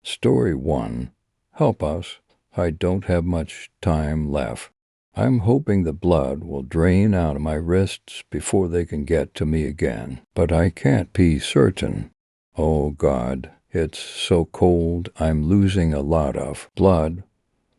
Story 1. Help us. I don't have much time left. I'm hoping the blood will drain out of my wrists before they can get to me again, but I can't be certain. Oh God, it's so cold I'm losing a lot of blood,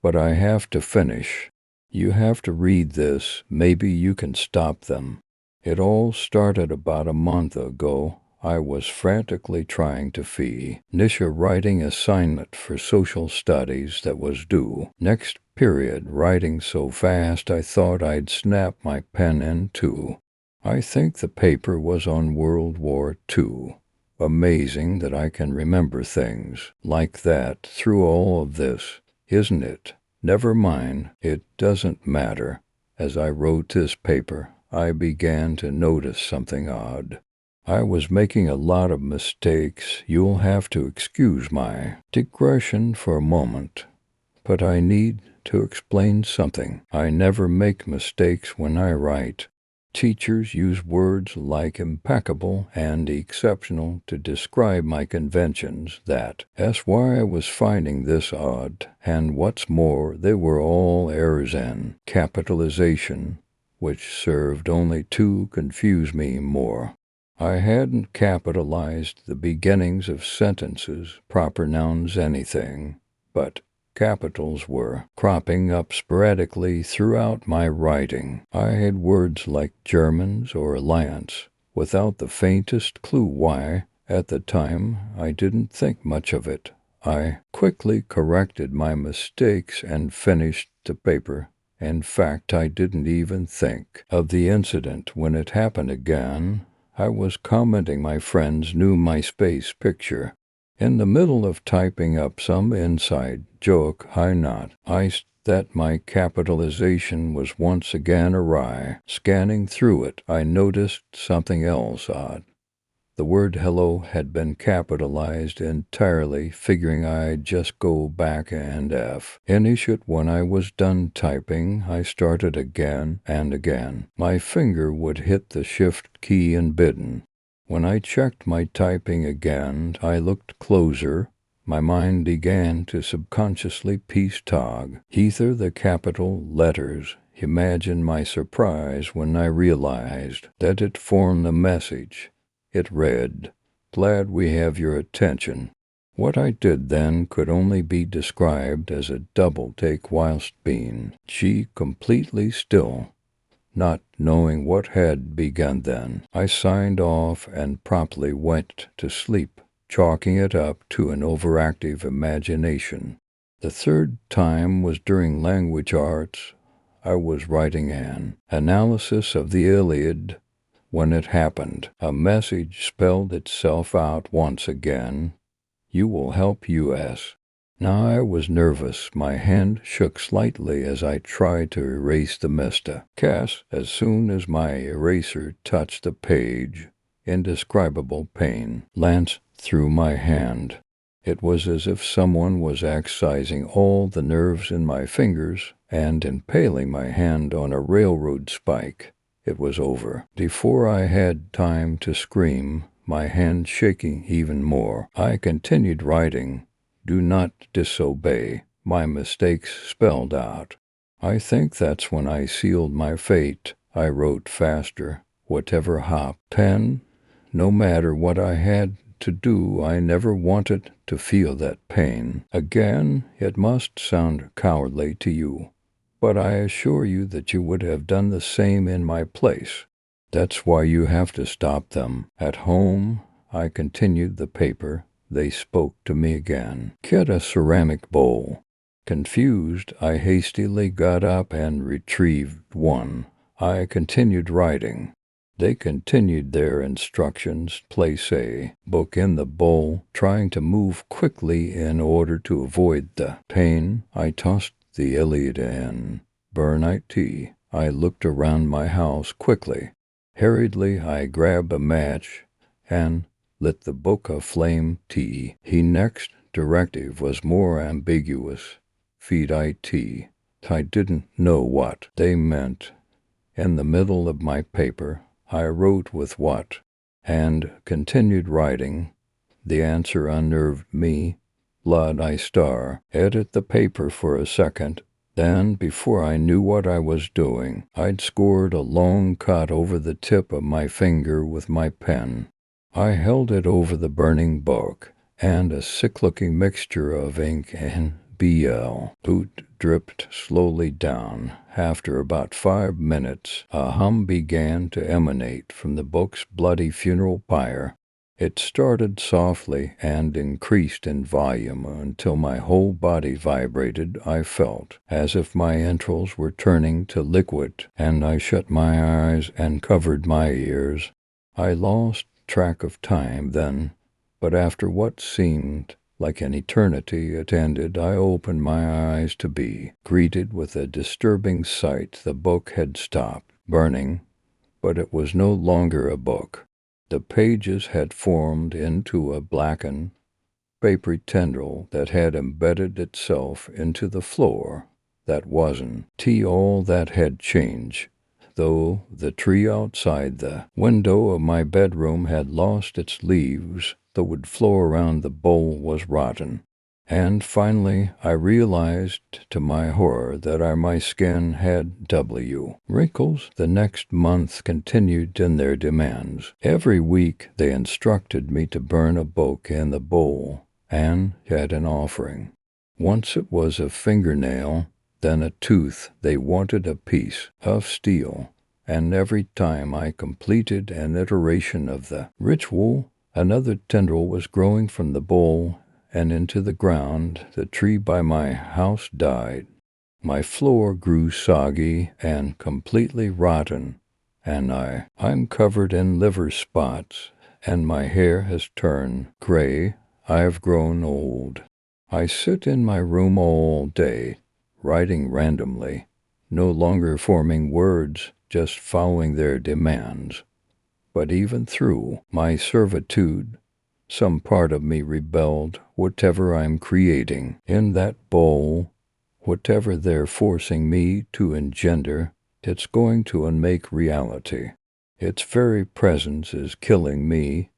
but I have to finish. You have to read this, maybe you can stop them. It all started about a month ago. I was frantically trying to finish a writing assignment for social studies that was due next period, writing so fast I thought I'd snap my pen in two. I think the paper was on World War II. Amazing that I can remember things like that through all of this, isn't it? Never mind, it doesn't matter. As I wrote this paper, I began to notice something odd. I was making a lot of mistakes. You'll have to excuse my digression for a moment, but I need to explain something. I never make mistakes when I write. Teachers use words like impeccable and exceptional to describe my conventions. That's why I was finding this odd. And what's more, they were all errors in capitalization, which served only to confuse me more. I hadn't capitalized the beginnings of sentences, proper nouns, anything, but capitals were cropping up sporadically throughout my writing. I had words like Germans or alliance, without the faintest clue why. At the time, I didn't think much of it. I quickly corrected my mistakes and finished the paper. In fact, I didn't even think of the incident when it happened again. I was commenting my friend's new MySpace picture. In the middle of typing up some inside joke I that my capitalization was once again awry. Scanning through it, I noticed something else odd. The word hello had been capitalized entirely, figuring I'd just go back and finish it. When I was done typing, I started again and again. My finger would hit the shift key unbidden. When I checked my typing again, I looked closer. My mind began to subconsciously piece together the capital letters. Imagine my surprise when I realized that it formed a message. It read, "Glad we have your attention." What I did then could only be described as a double take whilst being completely still. Not knowing what had begun then, I signed off and promptly went to sleep, chalking it up to an overactive imagination. The third time was during language arts. I was writing an analysis of the Iliad. When it happened, a message spelled itself out once again. "You will help US." Now I was nervous. My hand shook slightly as I tried to erase the mistakes. As soon as my eraser touched the page, indescribable pain lanced through my hand. It was as if someone was excising all the nerves in my fingers and impaling my hand on a railroad spike. It was over. Before I had time to scream, my hand shaking even more, I continued writing. "Do not disobey," my mistakes spelled out. I think that's when I sealed my fate. I wrote faster, whatever happened. No matter what I had to do, I never wanted to feel that pain again. It must sound cowardly to you, but I assure you that you would have done the same in my place. That's why you have to stop them. At home, I continued the paper. They spoke to me again. "Get a ceramic bowl." Confused, I hastily got up and retrieved one. I continued writing. They continued their instructions. Place a book in the bowl, trying to move quickly in order to avoid the pain. I tossed the Iliad in. Burn it. I looked around my house quickly. Hurriedly, I grabbed a match and lit the book aflame. The next directive was more ambiguous. Feed it. I didn't know what they meant. In the middle of my paper, I wrote with what, and continued writing. The answer unnerved me. blood I edit the paper for a second. Then, before I knew what I was doing, I'd scored a long cut over the tip of my finger with my pen. I held it over the burning book, and a sick-looking mixture of ink and boot dripped slowly down. After about 5 minutes, a hum began to emanate from the book's bloody funeral pyre. It started softly and increased in volume until my whole body vibrated. I felt as if my entrails were turning to liquid, and I shut my eyes and covered my ears. I lost track of time then, but after what seemed like an eternity it ended. I opened my eyes to be greeted with a disturbing sight. The book had stopped burning, but it was no longer a book. The pages had formed into a blackened, papery tendril that had embedded itself into the floor. That wasn't all that had changed, though the tree outside the window of my bedroom had lost its leaves. The wood floor around the bowl was rotten. And finally, I realized to my horror that my skin had wrinkles. The next month continued in their demands. Every week they instructed me to burn a book in the bowl and at an offering. Once it was a fingernail, then a tooth. They wanted a piece of steel. And every time I completed an iteration of the ritual, another tendril was growing from the bowl and into the ground. The tree by my house died. My floor grew soggy and completely rotten, and I'm covered in liver spots, and my hair has turned gray. I've grown old. I sit in my room all day, writing randomly, no longer forming words, just following their demands. But even through my servitude, some part of me rebelled. Whatever I'm creating in that bowl, whatever they're forcing me to engender, it's going to unmake reality. Its very presence is killing me,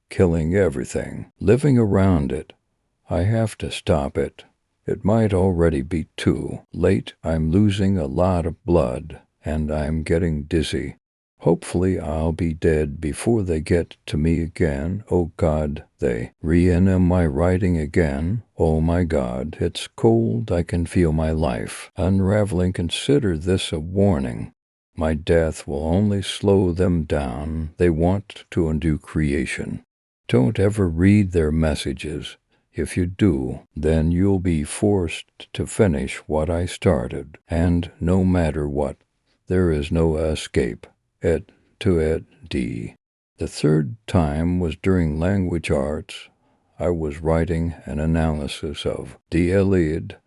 killing everything. Living around it, I have to stop it. It might already be too late. I'm losing a lot of blood, and I'm getting dizzy. Hopefully I'll be dead before they get to me again. Oh God, they re-enum my writing again. Oh my God, it's cold. I can feel my life unraveling. Consider this a warning. My death will only slow them down. They want to undo creation. Don't ever read their messages. If you do, then you'll be forced to finish what I started. And no matter what, there is no escape. The third time was during language arts. I was writing an analysis of the Iliad.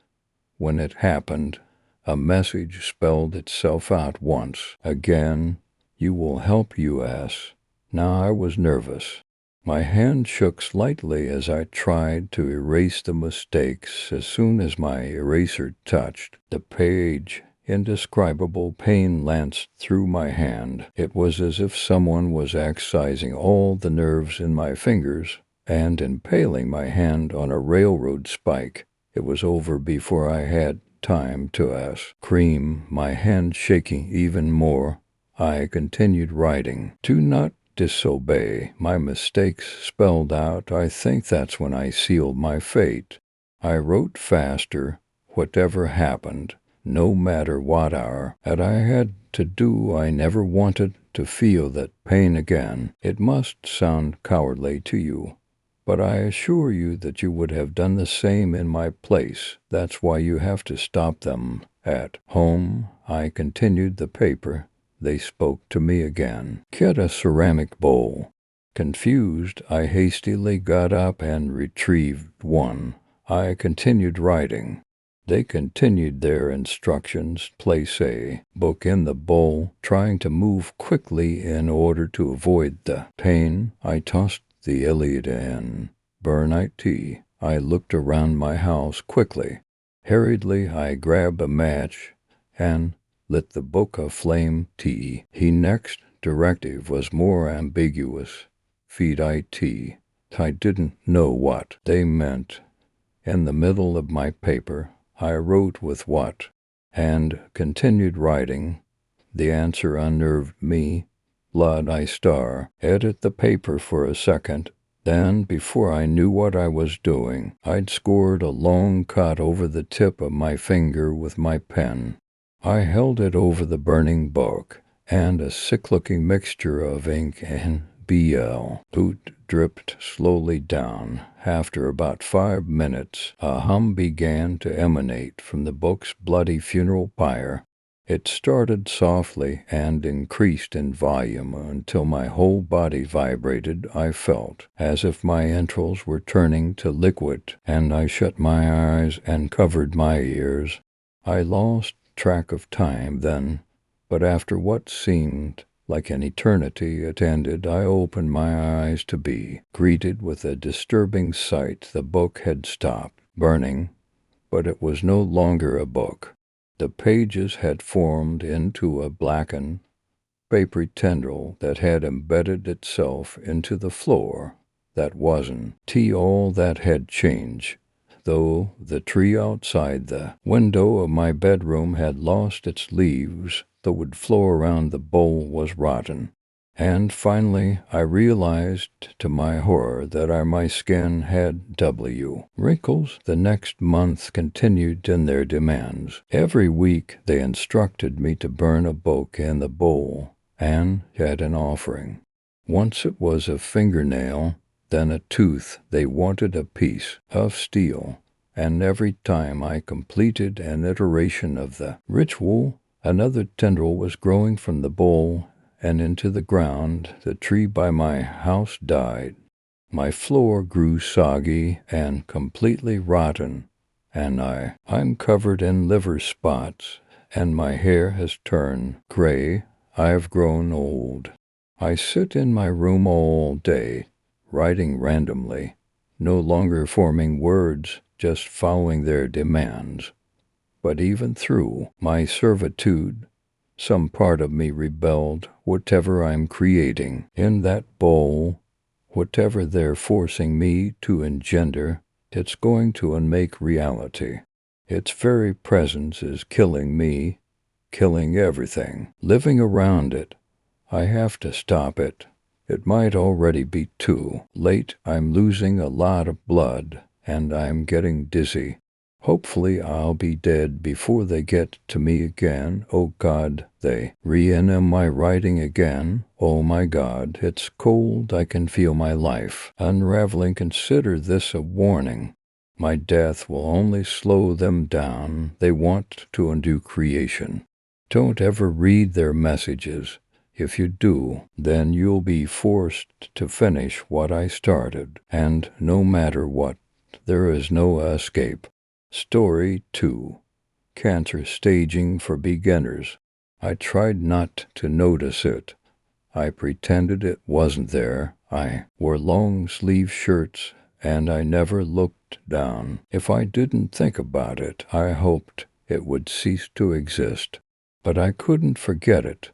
When it happened, a message spelled itself out once. Again, you will help us. Now I was nervous. My hand shook slightly as I tried to erase the mistakes. As soon as my eraser touched the page, indescribable pain lanced through my hand. It was as if someone was excising all the nerves in my fingers and impaling my hand on a railroad spike. It was over before I had time to scream, my hand shaking even more. I continued writing. Do not disobey. My mistakes spelled out. I think that's when I sealed my fate. I wrote faster, whatever happened. No matter what hour that I had to do, I never wanted to feel that pain again. It must sound cowardly to you, but I assure you that you would have done the same in my place. That's why you have to stop them. At home, I continued the paper. They spoke to me again. Get a ceramic bowl. Confused, I hastily got up and retrieved one. I continued writing. They continued their instructions. Place a book in the bowl, trying to move quickly in order to avoid the pain. I tossed the Iliad in. Burn it. I looked around my house quickly. Hurriedly, I grabbed a match and lit the book aflame. He next directive was more ambiguous. Feed it. I didn't know what they meant. In the middle of my paper, I wrote with what, and continued writing. The answer unnerved me. Blood, I star. Edit the paper for a second. Then, before I knew what I was doing, I'd scored a long cut over the tip of my finger with my pen. I held it over the burning book, and a sick-looking mixture of ink and boot dripped slowly down. After about 5 minutes, a hum began to emanate from the book's bloody funeral pyre. It started softly and increased in volume until my whole body vibrated. I felt as if my entrails were turning to liquid, and I shut my eyes and covered my ears. I lost track of time then, but after what seemed like an eternity it ended. I opened my eyes to be greeted with a disturbing sight. The book had stopped burning, but it was no longer a book. The pages had formed into a blackened, papery tendril that had embedded itself into the floor. That wasn't all that had changed, though the tree outside the window of my bedroom had lost its leaves. The wood floor around the bowl was rotten. And finally, I realized to my horror that my skin had wrinkles. The next month continued in their demands. Every week they instructed me to burn a book in the bowl and add an offering. Once it was a fingernail, then a tooth. They wanted a piece of steel. And every time I completed an iteration of the ritual, another tendril was growing from the bowl and into the ground. The tree by my house died. My floor grew soggy and completely rotten, and I'm covered in liver spots, and my hair has turned gray. I've grown old. I sit in my room all day, writing randomly, no longer forming words, just following their demands. But even through my servitude, some part of me rebelled. Whatever I'm creating in that bowl, whatever they're forcing me to engender, it's going to unmake reality. Its very presence is killing me, killing everything. Living around it, I have to stop it. It might already be too late. I'm losing a lot of blood, and I'm getting dizzy. Hopefully I'll be dead before they get to me again. Oh God, they re-enum my writing again. Oh my God, it's cold. I can feel my life unraveling. Consider this a warning. My death will only slow them down. They want to undo creation. Don't ever read their messages. If you do, then you'll be forced to finish what I started, and no matter what, there is no escape. Story 2. Cancer staging for beginners. I tried not to notice it. I pretended it wasn't there. I wore long-sleeve shirts, and I never looked down. If I didn't think about it, I hoped it would cease to exist. But I couldn't forget it.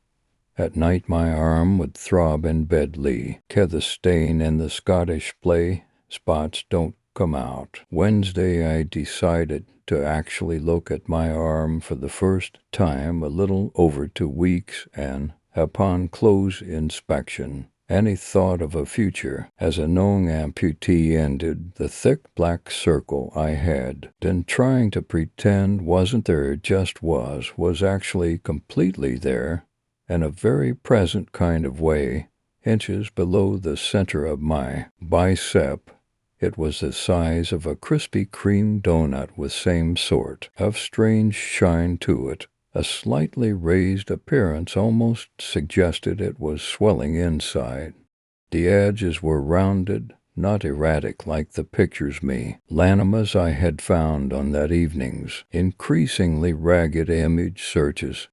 At night my arm would throb in bed. The stain in the Scottish play spots don't come out. Wednesday I decided to actually look at my arm for the first time a little over 2 weeks, and upon close inspection, any thought of a future as a known amputee ended. The thick black circle I had been trying to pretend wasn't there just was actually completely there, in a very present kind of way, inches below the center of my bicep. It was the size of a Krispy Kreme donut with same sort of strange shine to it. A slightly raised appearance almost suggested it was swelling inside. The edges were rounded, not erratic like the pictures me lanimas I had found on that evening's increasingly ragged image searches.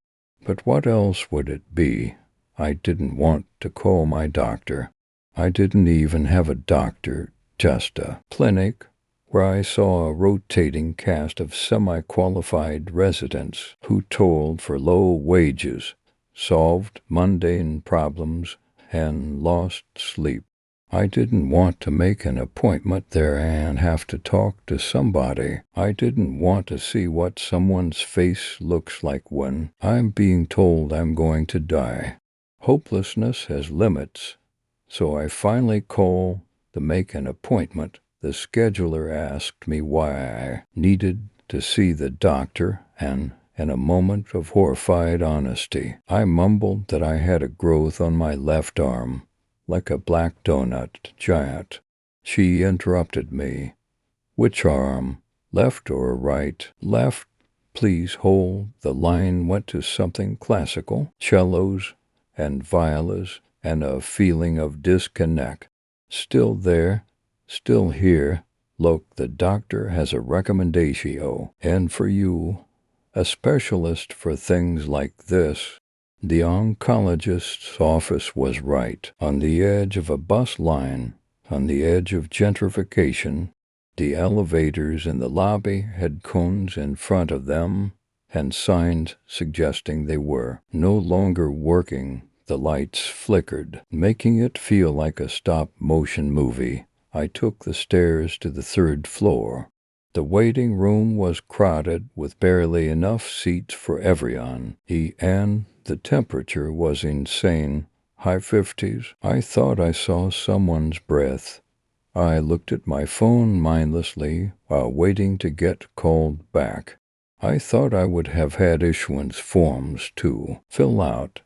But what else would it be? I didn't want to call my doctor. I didn't even have a doctor. Just a clinic where I saw a rotating cast of semi-qualified residents who toiled for low wages, solved mundane problems, and lost sleep. I didn't want to make an appointment there and have to talk to somebody. I didn't want to see what someone's face looks like when I'm being told I'm going to die. Hopelessness has limits, so I finally called to make an appointment. The scheduler asked me why I needed to see the doctor, and in a moment of horrified honesty, I mumbled that I had a growth on my left arm, like a black donut giant. She interrupted me. Which arm? Left or right? Left. Please hold. The line went to something classical, cellos and violas, and a feeling of disconnect. Still there, still here. Look, the doctor has a recommendation, and for you, a specialist for things like this. The oncologist's office was right on the edge of a bus line, on the edge of gentrification. The elevators in the lobby had cones in front of them and signs suggesting they were no longer working. The lights flickered, making it feel like a stop-motion movie. I took the stairs to the 3rd floor. The waiting room was crowded with barely enough seats for everyone, and the temperature was insane, high 50s. I thought I saw someone's breath. I looked at my phone mindlessly while waiting to get called back. I thought I would have had issuance forms to fill out,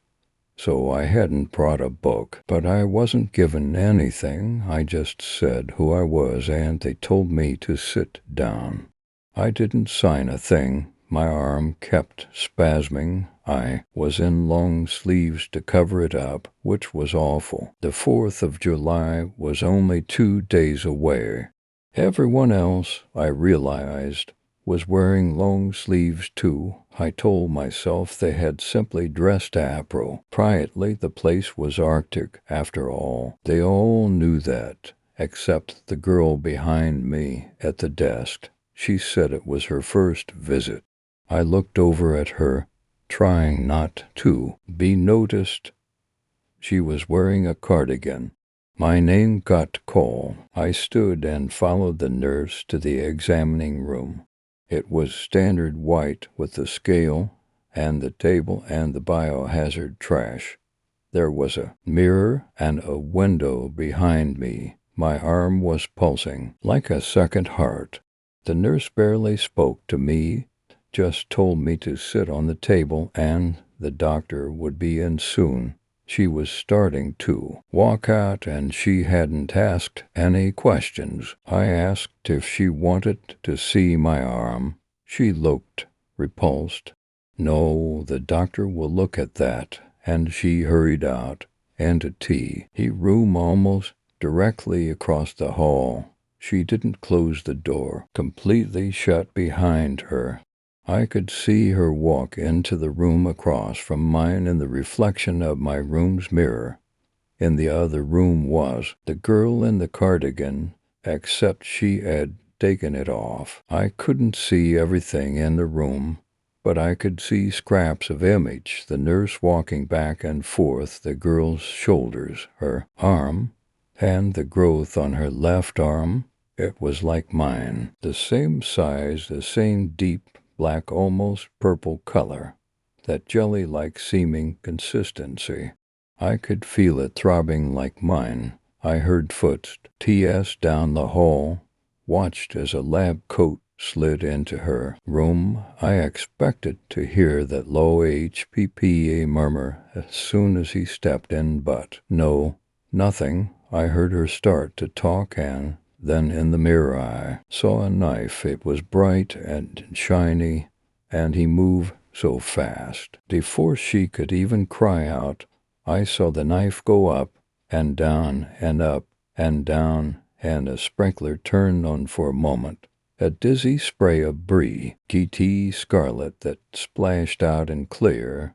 so I hadn't brought a book, but I wasn't given anything. I just said who I was, and they told me to sit down. I didn't sign a thing. My arm kept spasming. I was in long sleeves to cover it up, which was awful. The 4th of July was only 2 days away. Everyone else, I realized, was wearing long sleeves too. I told myself they had simply dressed appropriately. The place was Arctic, after all. They all knew that, except the girl behind me at the desk. She said it was her first visit. I looked over at her, trying not to be noticed. She was wearing a cardigan. My name got called. I stood and followed the nurse to the examining room. It was standard white with the scale and the table and the biohazard trash. There was a mirror and a window behind me. My arm was pulsing like a second heart. The nurse barely spoke to me, just told me to sit on the table and the doctor would be in soon. She was starting to walk out, and she hadn't asked any questions. I asked if she wanted to see my arm. She looked repulsed. No, the doctor will look at that. And she hurried out. And a tea room almost directly across the hall. She didn't close the door, completely shut behind her. I could see her walk into the room across from mine in the reflection of my room's mirror. In the other room was the girl in the cardigan, except she had taken it off. I couldn't see everything in the room, but I could see scraps of image, the nurse walking back and forth, the girl's shoulders, her arm, and the growth on her left arm. It was like mine, the same size, the same deep black, almost purple color, that jelly-like seeming consistency. I could feel it throbbing like mine. I heard footsteps down the hall, watched as a lab coat slid into her room. I expected to hear that low HPPA murmur as soon as he stepped in, but no, nothing. I heard her start to talk, and then in the mirror I saw a knife. It was bright and shiny, and he moved so fast. Before she could even cry out, I saw the knife go up and down and up and down, and a sprinkler turned on for a moment. A dizzy spray of GT scarlet that splashed out in clear,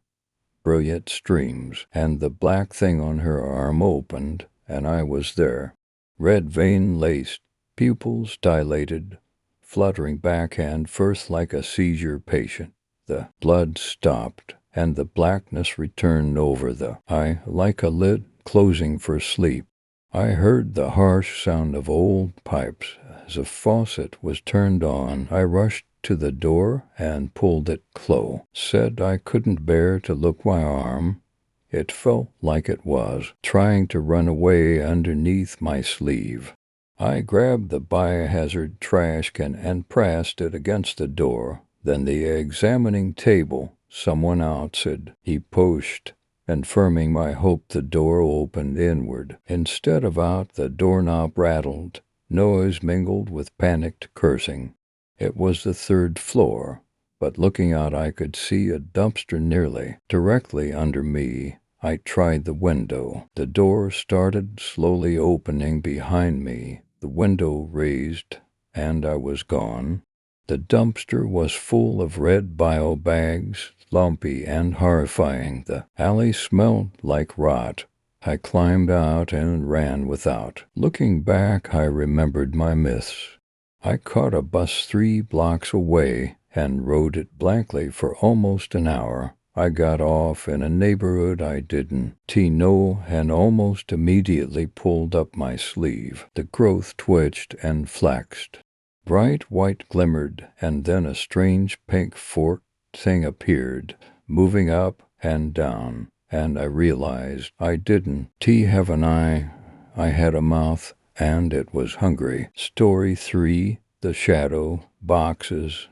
brilliant streams, and the black thing on her arm opened, and I was there. Red vein laced, pupils dilated, fluttering back and forth like a seizure patient. The blood stopped, and the blackness returned over the eye like a lid closing for sleep. I heard the harsh sound of old pipes. As a faucet was turned on, I rushed to the door and pulled it close. Said I couldn't bear to look my arm. It felt like it was trying to run away underneath my sleeve. I grabbed the biohazard trash can and pressed it against the door. Then the examining table. Someone outside. He pushed, and firming my hope the door opened inward. Instead of out, the doorknob rattled. Noise mingled with panicked cursing. It was the third floor, but looking out I could see a dumpster nearly directly under me. I tried the window. The door started slowly opening behind me. The window raised, and I was gone. The dumpster was full of red bio bags, lumpy and horrifying. The alley smelled like rot. I climbed out and ran without. Looking back, I remembered my myths. I caught a bus 3 blocks away and rode it blankly for almost an hour. I got off in a neighborhood I didn't know and almost immediately pulled up my sleeve. The growth twitched and flexed. Bright white glimmered, and then a strange pink forked thing appeared, moving up and down, and I realized I didn't have an eye. I had a mouth, and it was hungry. Story 3, The Shadow. Boxes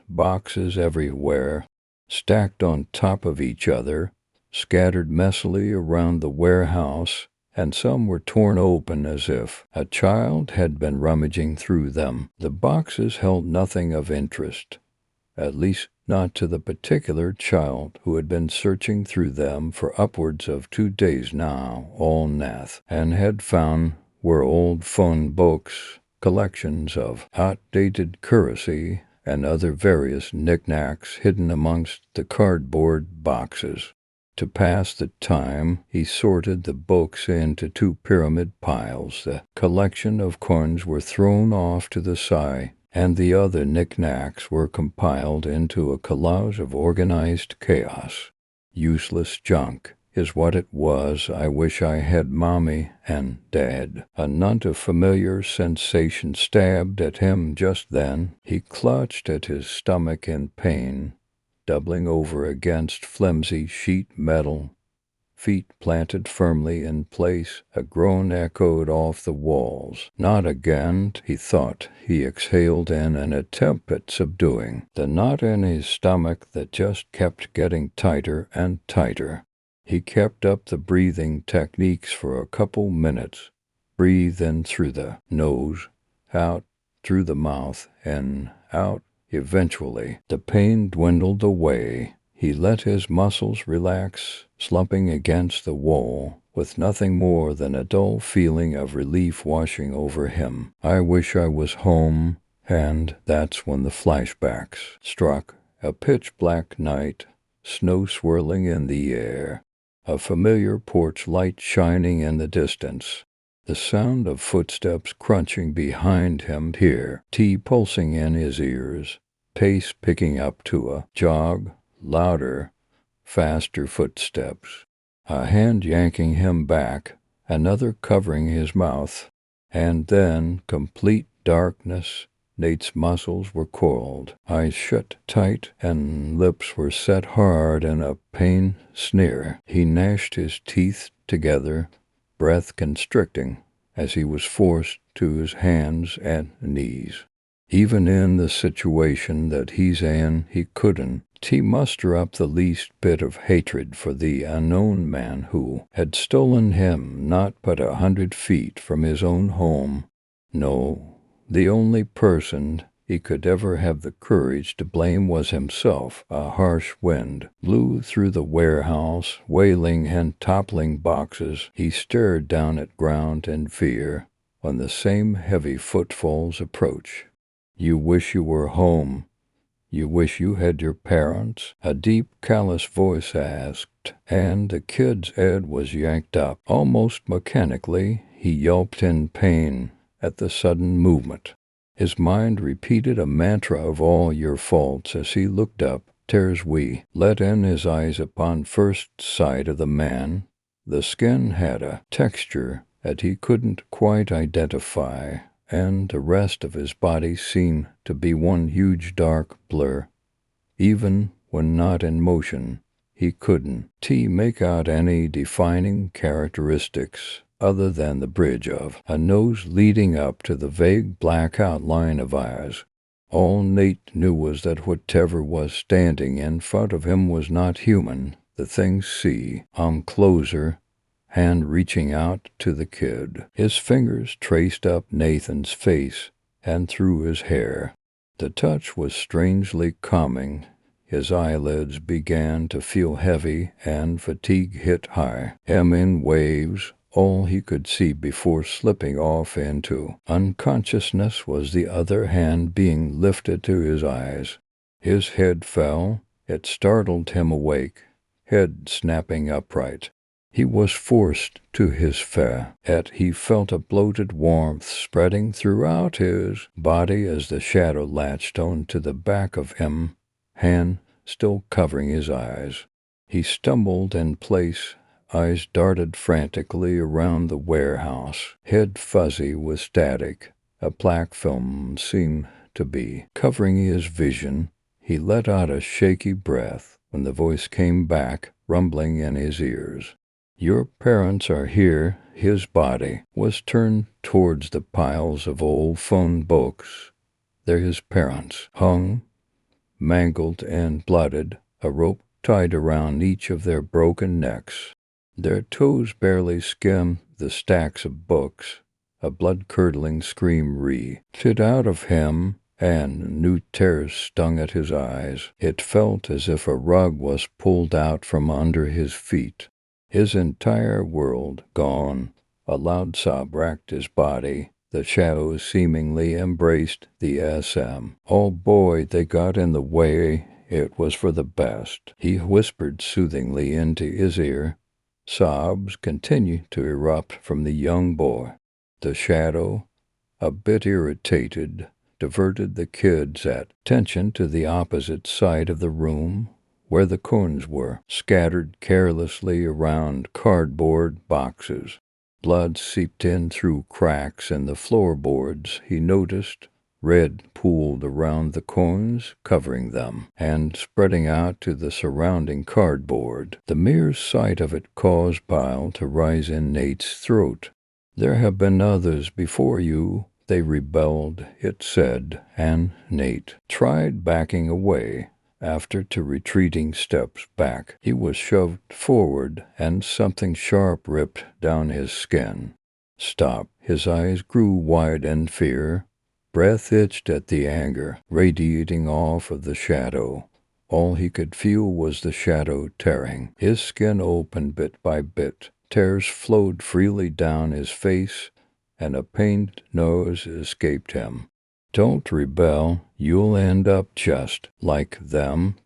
everywhere, stacked on top of each other, scattered messily around the warehouse, and some were torn open as if a child had been rummaging through them. The boxes held nothing of interest, at least not to the particular child who had been searching through them for upwards of 2 days now, all nath, and had found were old phone books, collections of outdated currency, and other various knickknacks hidden amongst the cardboard boxes. To pass the time, he sorted the books into 2 pyramid piles. The collection of coins were thrown off to the side, and the other knickknacks were compiled into a collage of organized chaos. Useless junk is what it was. I wish I had Mommy and Dad. A not a familiar sensation stabbed at him just then. He clutched at his stomach in pain, doubling over against flimsy sheet metal. Feet planted firmly in place, a groan echoed off the walls. Not again, he thought. He exhaled in an attempt at subduing the knot in his stomach that just kept getting tighter and tighter. He kept up the breathing techniques for a couple minutes. Breathe in through the nose, out through the mouth, and out. Eventually, the pain dwindled away. He let his muscles relax, slumping against the wall, with nothing more than a dull feeling of relief washing over him. I wish I was home, and that's when the flashbacks struck. A pitch-black night, snow swirling in the air, a familiar porch light shining in the distance. The sound of footsteps crunching behind him here, tea pulsing in his ears, pace picking up to a jog, louder, faster footsteps. A hand yanking him back, another covering his mouth, and then complete darkness. Nate's muscles were coiled, eyes shut tight, and lips were set hard in a pain sneer. He gnashed his teeth together, breath constricting, as he was forced to his hands and knees. Even in the situation that he's in, he couldn't muster up the least bit of hatred for the unknown man who had stolen him not but 100 feet from his own home. No, the only person he could ever have the courage to blame was himself. A harsh wind blew through the warehouse, wailing and toppling boxes. He stared down at ground in fear when the same heavy footfalls approached. You wish you were home. You wish you had your parents? A deep, callous voice asked, and the kid's head was yanked up. Almost mechanically, he yelped in pain at the sudden movement. His mind repeated a mantra of all your faults as he looked up. Tears we let in his eyes upon first sight of the man. The skin had a texture that he couldn't quite identify, and the rest of his body seemed to be one huge dark blur. Even when not in motion, he couldn't make out any defining characteristics other than the bridge of a nose leading up to the vague black outline of eyes. All Nate knew was that whatever was standing in front of him was not human. The thing closer, hand reaching out to the kid. His fingers traced up Nathan's face and through his hair. The touch was strangely calming. His eyelids began to feel heavy and fatigue hit high, in waves. All he could see before slipping off into unconsciousness was the other hand being lifted to his eyes. His head fell. It startled him awake, head snapping upright. He was forced to his yet he felt a bloated warmth spreading throughout his body as the shadow latched onto the back of him, hand still covering his eyes. He stumbled in place. Eyes darted frantically around the warehouse, head fuzzy with static. A black film seemed to be covering his vision. He let out a shaky breath when the voice came back, rumbling in his ears. "Your parents are here." His body was turned towards the piles of old phone books. There his parents hung, mangled and blooded, a rope tied around each of their broken necks. Their toes barely skimmed the stacks of books. A blood-curdling scream reached out of him, and new terrors stung at his eyes. It felt as if a rug was pulled out from under his feet. His entire world gone. A loud sob racked his body. The shadows seemingly embraced the SM. "Oh boy, they got in the way. It was for the best," he whispered soothingly into his ear. Sobs continued to erupt from the young boy. The shadow, a bit irritated, diverted the kid's attention to the opposite side of the room, where the coins were scattered carelessly around cardboard boxes. Blood seeped in through cracks in the floorboards. He noticed red pooled around the coins, covering them, and spreading out to the surrounding cardboard. The mere sight of it caused bile to rise in Nate's throat. "There have been others before you," they rebelled, it said, and Nate tried backing away. After 2 retreating steps back, he was shoved forward, and something sharp ripped down his skin. "Stop." His eyes grew wide in fear. Breath itched at the anger radiating off of the shadow. All he could feel was the shadow tearing his skin open bit by bit. Tears flowed freely down his face, and a pained nose escaped him. "Don't rebel. You'll end up just like them."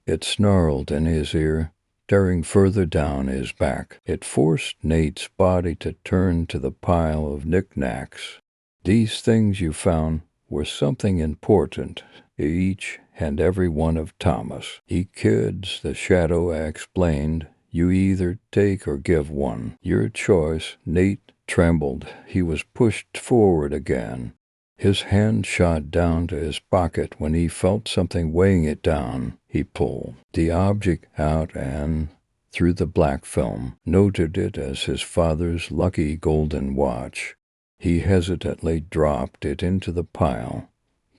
It snarled in his ear, tearing further down his back. It forced Nate's body to turn to the pile of knickknacks. "These things you found were something important, each and every one of Thomas. Kids," the shadow explained. "You either take or give one. Your choice." Nate trembled. He was pushed forward again. His hand shot down to his pocket when he felt something weighing it down. He pulled the object out and, through the black film, noted it as his father's lucky golden watch. He hesitantly dropped it into the pile,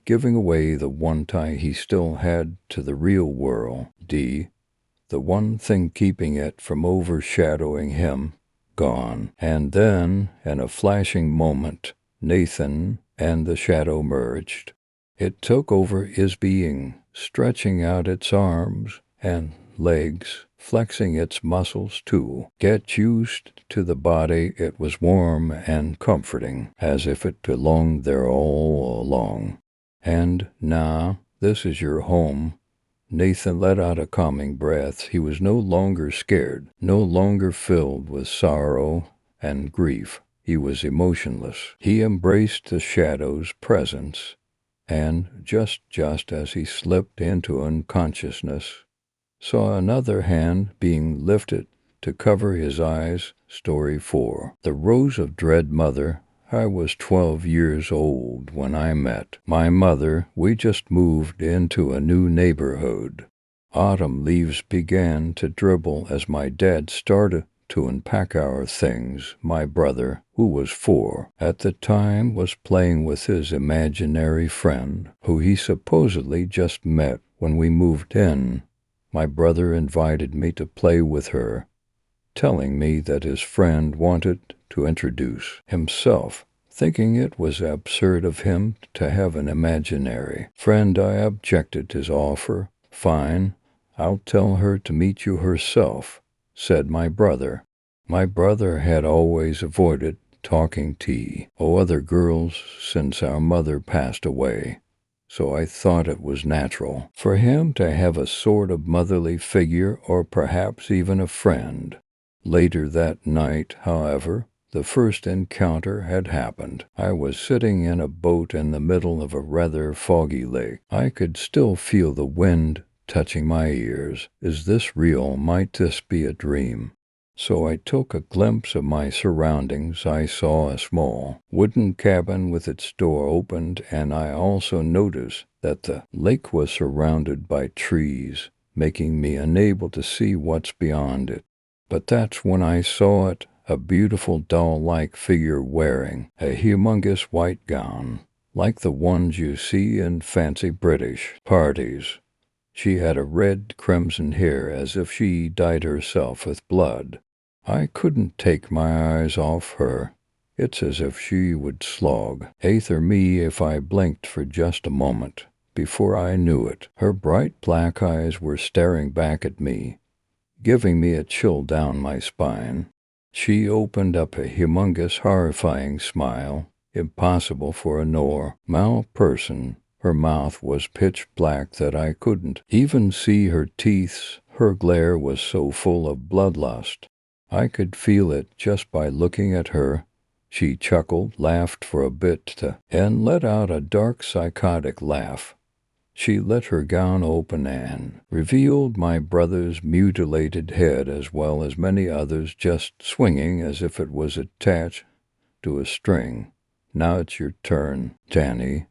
giving away the one tie he still had to the real world. The one thing keeping it from overshadowing him, gone. And then, in a flashing moment, Nathan and the shadow merged. It took over his being, stretching out its arms and legs, flexing its muscles too. Get used to the body. It was warm and comforting, as if it belonged there all along. "And now, this is your home." Nathan let out a calming breath. He was no longer scared, no longer filled with sorrow and grief. He was emotionless. He embraced the shadow's presence, and just as he slipped into unconsciousness, saw another hand being lifted to cover his eyes. Story 4. The Rose of Dread Mother. I was 12 years old when I met my mother. We just moved into a new neighborhood. Autumn leaves began to dribble as my dad started to unpack our things. My brother, who was 4 at the time, was playing with his imaginary friend, who he supposedly just met when we moved in. My brother invited me to play with her, telling me that his friend wanted to introduce himself. Thinking it was absurd of him to have an imaginary friend, I objected his offer. Fine, I'll tell her to meet you herself, said my brother. My brother had always avoided talking to other girls since our mother passed away, so I thought it was natural for him to have a sort of motherly figure, or perhaps even a friend. Later that night, however, the first encounter had happened. I was sitting in a boat in the middle of a rather foggy lake. I could still feel the wind touching my ears. Is this real? Might this be a dream? So I took a glimpse of my surroundings. I saw a small wooden cabin with its door opened, and I also noticed that the lake was surrounded by trees, making me unable to see what's beyond it. But that's when I saw it, a beautiful doll-like figure wearing a humongous white gown, like the ones you see in fancy British parties. She had a red crimson hair as if she dyed herself with blood. I couldn't take my eyes off her. It's as if she would slog either me if I blinked for just a moment. Before I knew it, her bright black eyes were staring back at me, giving me a chill down my spine. She opened up a humongous, horrifying smile, impossible for a normal person. Her mouth was pitch black that I couldn't even see her teeth. Her glare was so full of bloodlust. I could feel it just by looking at her. She chuckled, laughed for a bit, and let out a dark, psychotic laugh. She let her gown open and revealed my brother's mutilated head, as well as many others, just swinging as if it was attached to a string. Now it's your turn, Danny.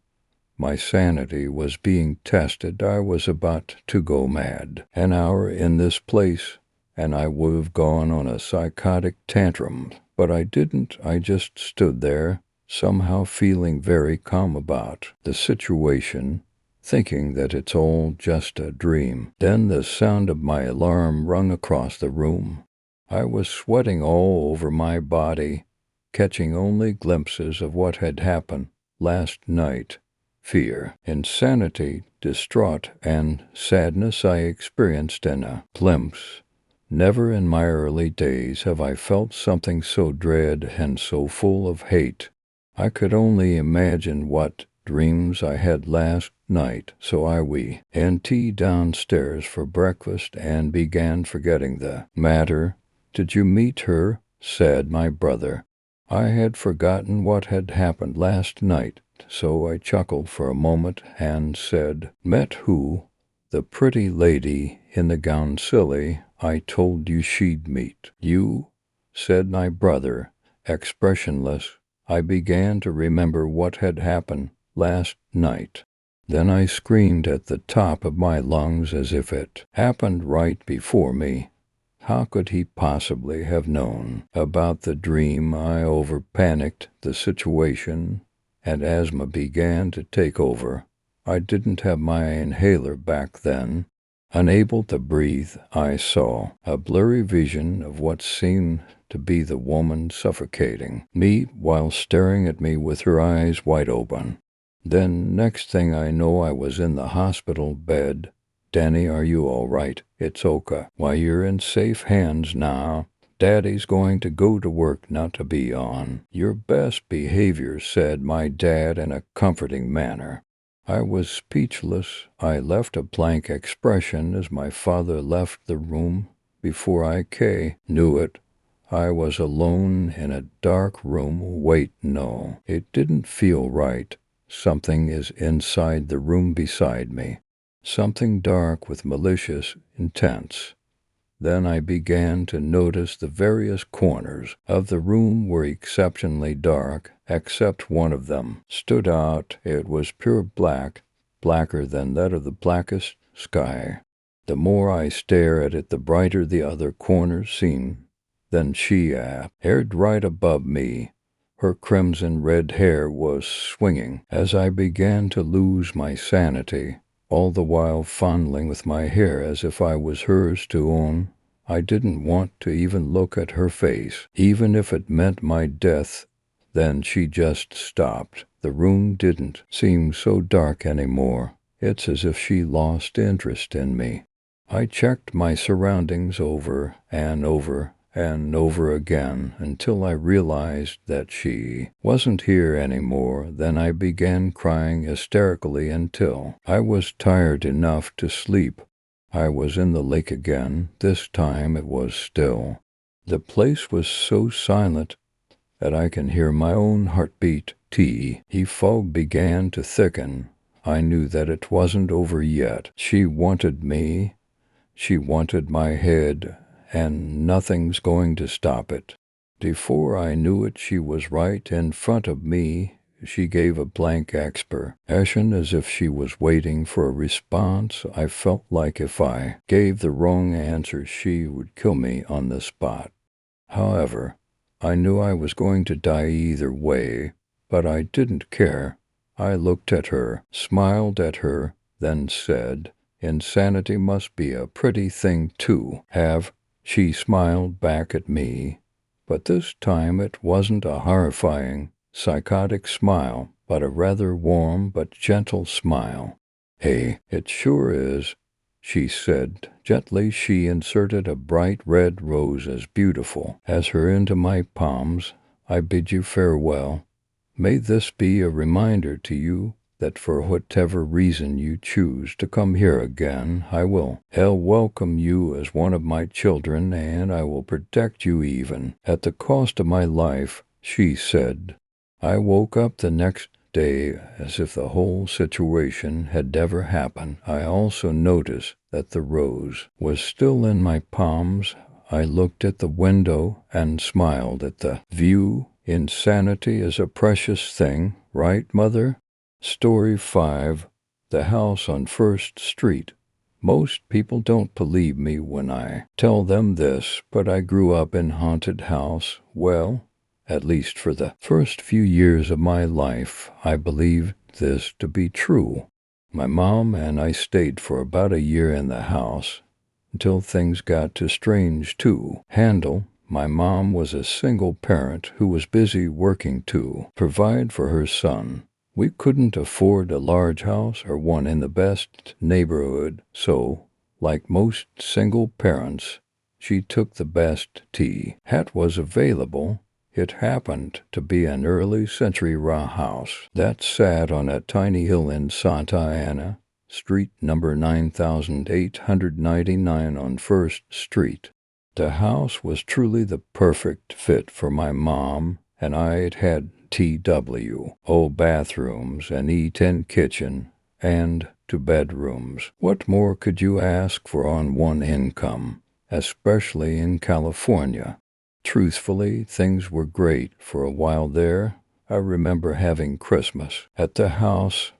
My sanity was being tested. I was about to go mad. An hour in this place, and I would have gone on a psychotic tantrum. But I didn't. I just stood there, somehow feeling very calm about the situation, thinking that it's all just a dream. Then the sound of my alarm rung across the room. I was sweating all over my body, catching only glimpses of what had happened last night. Fear, insanity, distraught, and sadness I experienced in a glimpse. Never in my early days have I felt something so dread and so full of hate. I could only imagine what dreams I had last night, so I went and tea downstairs for breakfast and began forgetting the matter. Did you meet her? Said my brother. I had forgotten what had happened last night, so I chuckled for a moment and said, Met who? The pretty lady in the gown. Silly, I told you she'd meet you, said my brother, expressionless. I began to remember what had happened last night. Then I screamed at the top of my lungs as if it happened right before me. How could he possibly have known about the dream? I over-panicked the situation, and asthma began to take over. I didn't have my inhaler back then. Unable to breathe, I saw a blurry vision of what seemed to be the woman suffocating me while staring at me with her eyes wide open. Then, next thing I know, I was in the hospital bed. Danny, are you all right? It's okay. Why, you're in safe hands now. Daddy's going to go to work not to be on your best behavior, said my dad in a comforting manner. I was speechless. I left a blank expression as my father left the room. Before I knew it, I was alone in a dark room. Wait, no, it didn't feel right. Something is inside the room beside me. Something dark with malicious intents. Then I began to notice the various corners of the room were exceptionally dark, except one of them stood out. It was pure black, blacker than that of the blackest sky. The more I stare at it, the brighter the other corners seem. Then she appeared right above me. Her crimson red hair was swinging as I began to lose my sanity, all the while fondling with my hair as if I was hers to own. I didn't want to even look at her face, even if it meant my death. Then she just stopped. The room didn't seem so dark anymore. It's as if she lost interest in me. I checked my surroundings over and over and over again until I realized that she wasn't here anymore. Then I began crying hysterically until I was tired enough to sleep. I was in the lake again. This time it was still. The place was so silent that I can hear my own heartbeat. The fog began to thicken. I knew that it wasn't over yet. She wanted me. She wanted my head, and nothing's going to stop it. Before I knew it, she was right in front of me. She gave a blank expression as if she was waiting for a response. I felt like if I gave the wrong answer, she would kill me on the spot. However, I knew I was going to die either way, but I didn't care. I looked at her, smiled at her, then said, "Insanity must be a pretty thing to have." She smiled back at me, but this time it wasn't a horrifying, psychotic smile, but a rather warm but gentle smile. "Hey, it sure is," she said gently. She inserted a bright red rose as beautiful as her into my palms. "I bid you farewell. May this be a reminder to you that for whatever reason you choose to come here again, I will welcome you as one of my children, and I will protect you even at the cost of my life," she said. I woke up the next day as if the whole situation had never happened. I also noticed that the rose was still in my palms. I looked at the window and smiled at the view. Insanity is a precious thing, right, Mother? Story 5. The House on First Street. Most people don't believe me when I tell them this, but I grew up in haunted house. Well, at least for the first few years of my life, I believed this to be true. My mom and I stayed for about a year in the house until things got too strange to handle. My mom was a single parent who was busy working to provide for her son. We couldn't afford a large house or one in the best neighborhood, so, like most single parents, she took the best that was available. It happened to be an early century raw house that sat on a tiny hill in Santa Ana, Street number 9899 on First Street. The house was truly the perfect fit for my mom and I. It had TWO bathrooms, an E10 kitchen, and 2 bedrooms. What more could you ask for on one income, especially in California? Truthfully, things were great for a while there. I remember having Christmas at the house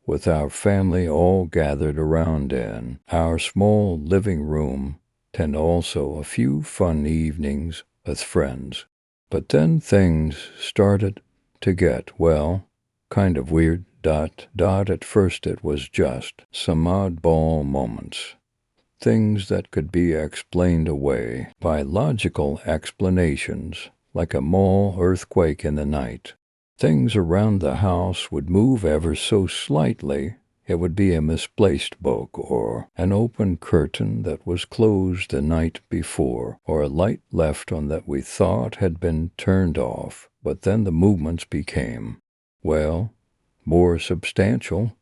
with our family all gathered around in our small living room, and also a few fun evenings with friends. But then things started to get, well, kind of weird. At first it was just some oddball moments. Things that could be explained away by logical explanations, like a mall earthquake in the night. Things around the house would move ever so slightly. It would be a misplaced book, or an open curtain that was closed the night before, or a light left on that we thought had been turned off. But then the movements became, well, more substantial.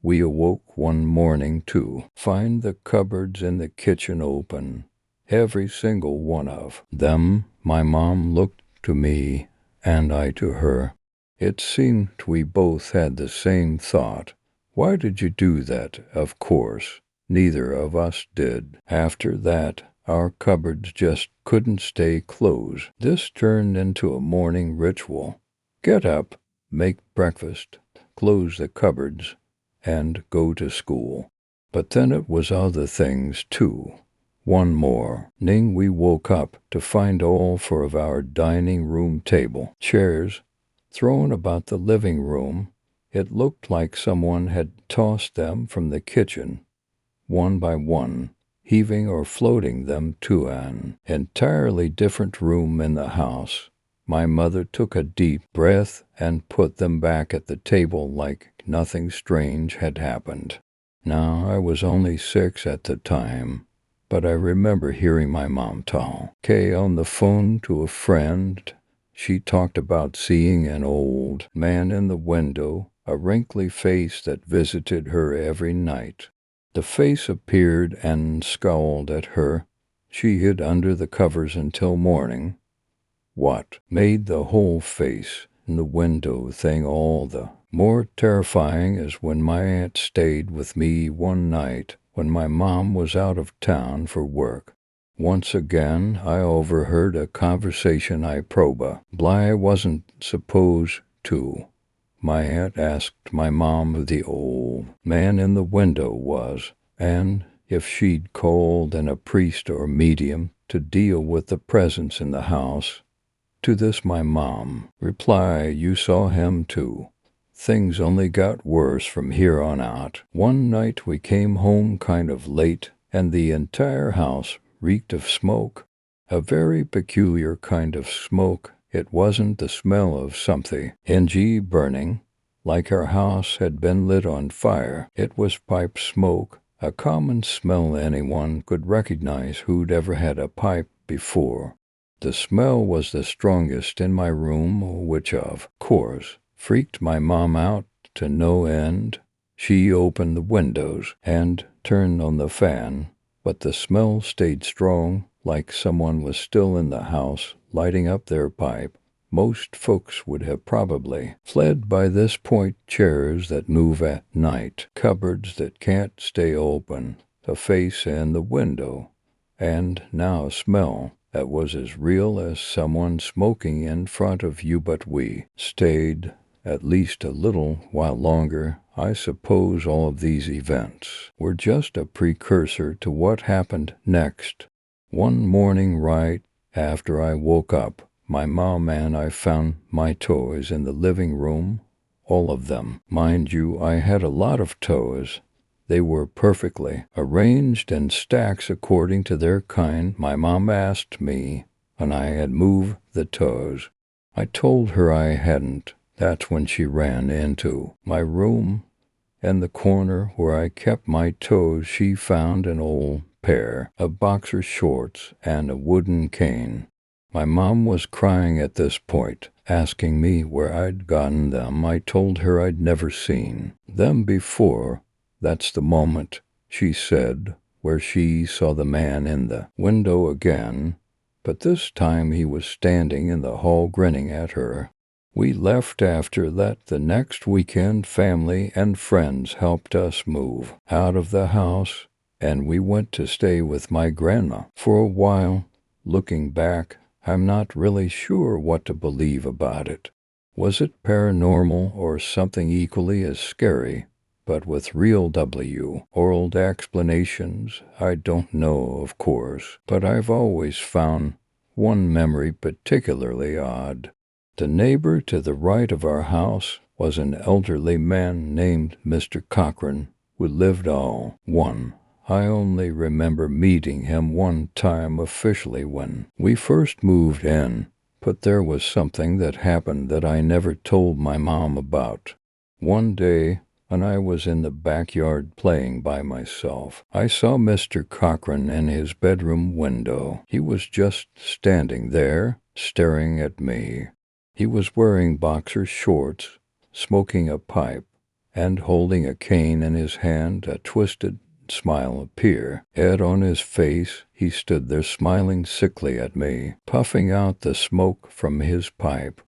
We awoke one morning to find the cupboards in the kitchen open, every single one of them. My mom looked to me, and I to her. It seemed we both had the same thought. Why did you do that? Of course, neither of us did. After that, Our cupboards just couldn't stay closed. This turned into a morning ritual. Get up, make breakfast, close the cupboards, and go to school. But then it was other things, too. One morning we woke up to find all four of our dining room table chairs thrown about the living room. It looked like someone had tossed them from the kitchen, one by one, heaving or floating them to an entirely different room in the house. My mother took a deep breath and put them back at the table like nothing strange had happened. Now, I was only 6 at the time, but I remember hearing my mom talk on the phone to a friend. She talked about seeing an old man in the window, a wrinkly face that visited her every night. The face appeared and scowled at her. She hid under the covers until morning. What made the whole face in the window thing all the more terrifying is when my aunt stayed with me one night when my mom was out of town for work. Once again, I overheard a conversation I probably wasn't supposed to. My aunt asked my mom who the old man in the window was, and if she'd called in a priest or medium to deal with the presence in the house. To this my mom replied, "You saw him too." Things only got worse from here on out. One night we came home kind of late, and the entire house reeked of smoke. A very peculiar kind of smoke. It wasn't the smell of something burning, like our house had been lit on fire. It was pipe smoke, a common smell anyone could recognize who'd ever had a pipe before. The smell was the strongest in my room, which, of course, freaked my mom out to no end. She opened the windows and turned on the fan, but the smell stayed strong, like someone was still in the house, lighting up their pipe. Most folks would have probably fled by this point. Chairs that move at night, cupboards that can't stay open, a face in the window, and now a smell that was as real as someone smoking in front of you. But we stayed at least a little while longer. I suppose all of these events were just a precursor to what happened next. One morning right after I woke up, my mom and I found my toys in the living room, all of them. Mind you, I had a lot of toys. They were perfectly arranged in stacks according to their kind. My mom asked me when I had moved the toys. I told her I hadn't. That's when she ran into my room. In the corner where I kept my toys, she found an old pair of boxer shorts and a wooden cane. My mom was crying at this point, asking me where I'd gotten them. I told her I'd never seen them before. That's the moment, she said, where she saw the man in the window again, but this time he was standing in the hall grinning at her. We left after that. The next weekend, family and friends helped us move out of the house, and we went to stay with my grandma for a while. Looking back, I'm not really sure what to believe about it. Was it paranormal or something equally as scary? But with real world explanations, I don't know, of course. But I've always found one memory particularly odd. The neighbor to the right of our house was an elderly man named Mr. Cochran, who lived one. I only remember meeting him one time officially when we first moved in, but there was something that happened that I never told my mom about. One day, when I was in the backyard playing by myself, I saw Mr. Cochran in his bedroom window. He was just standing there, staring at me. He was wearing boxer shorts, smoking a pipe, and holding a cane in his hand. A twisted smile appeared on his face. He stood there smiling sickly at me, puffing out the smoke from his pipe.